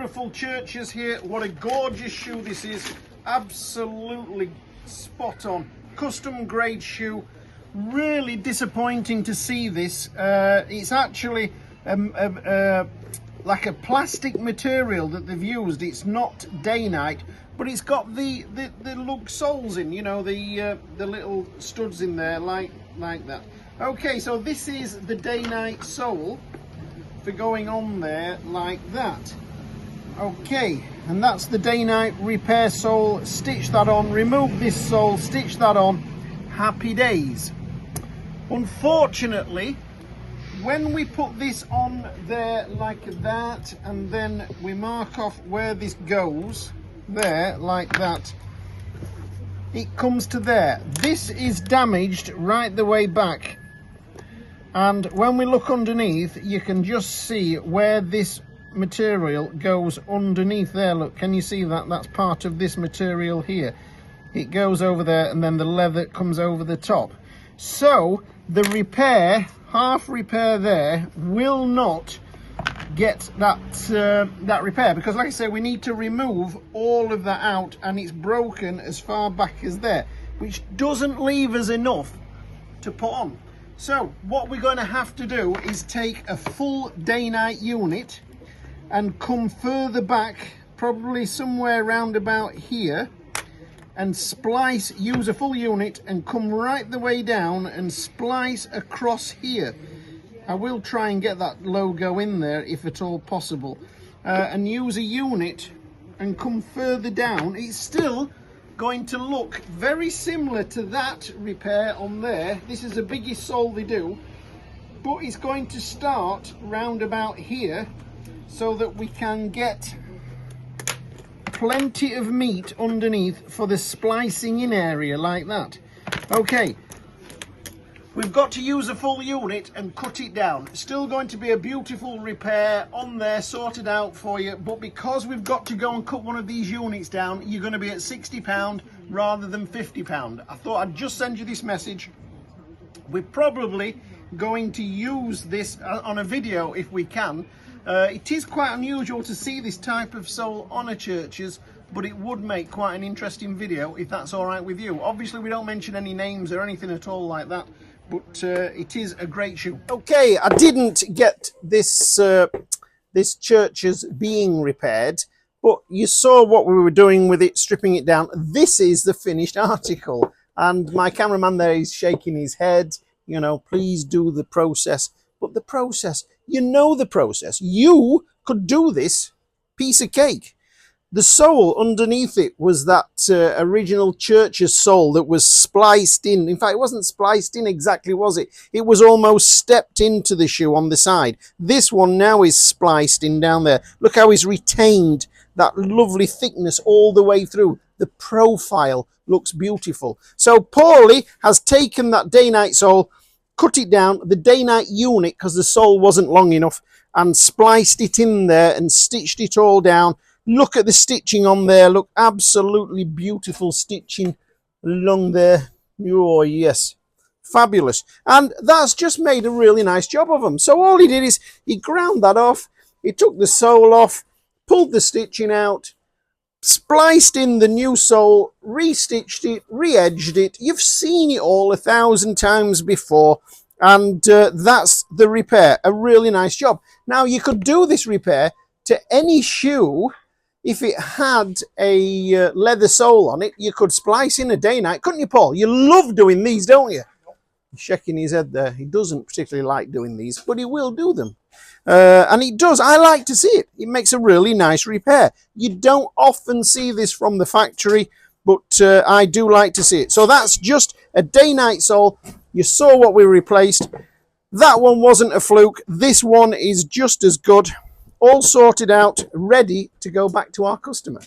beautiful churches here. What a gorgeous shoe this is. Absolutely spot on. Custom grade shoe. Really disappointing to see this. It's actually like a plastic material that they've used. It's not Dainite, but it's got the lug soles in, you know, the little studs in there like that. Okay, so this is the Dainite sole for going on there like that. Okay, and that's the Dainite repair sole. Stitch that on, remove this sole, stitch that on. Happy days. Unfortunately, when we put this on there like that, and then we mark off where this goes, there, like that, it comes to there. This is damaged right the way back. And when we look underneath, you can just see where this material goes underneath there. Look, can you see that? That's part of this material here. It goes over there, and then the leather comes over the top. So the repair, half repair there, will not get that that repair, because like I say, we need to remove all of that out, and it's broken as far back as there, which doesn't leave us enough to put on. So what we're going to have to do is take a full Dainite unit and come further back, probably somewhere round about here, and splice, use a full unit and come right the way down and splice across here. I will try and get that logo in there if at all possible, and use a unit and come further down. It's still going to look very similar to that repair on there. This is the biggest sole they do, but it's going to start round about here so that we can get plenty of meat underneath for the splicing in area like that. Okay, we've got to use a full unit and cut it down. Still going to be a beautiful repair on there, sorted out for you, but because we've got to go and cut one of these units down, you're going to be at £60 rather than £50. I thought I'd just send you this message. We're probably going to use this on a video if we can. It is quite unusual to see this type of sole on a churches, but it would make quite an interesting video if that's all right with you. Obviously we don't mention any names or anything at all like that, but it is a great shoe. Okay, I didn't get this this churches being repaired, but you saw what we were doing with it, stripping it down. This is the finished article, and my cameraman there is shaking his head, you know, please do the process. But the process, you know the process. You could do this piece of cake. The sole underneath it was that original church's sole that was spliced in. In fact, it wasn't spliced in exactly, was it? It was almost stepped into the shoe on the side. This one now is spliced in down there. Look how he's retained that lovely thickness all the way through. The profile looks beautiful. So Paulie has taken that Dainite sole, cut it down, the Dainite unit, because the sole wasn't long enough, and spliced it in there and stitched it all down. Look at the stitching on there. Look, absolutely beautiful stitching along there. Oh yes, fabulous. And that's just made a really nice job of them. So all he did is he ground that off, he took the sole off, pulled the stitching out, spliced in the new sole, restitched it, re-edged it. You've seen it all 1,000 times before, and that's the repair. A really nice job. Now you could do this repair to any shoe. If it had a leather sole on it, you could splice in a Dainite, couldn't you, Paul? You love doing these, don't you? He's shaking his head there. He doesn't particularly like doing these, but he will do them. And it does. I like to see it. It makes a really nice repair. You don't often see this from the factory, but I do like to see it. So that's just a Dainite sole. You saw what we replaced. That one wasn't a fluke. This one is just as good. All sorted out, ready to go back to our customer.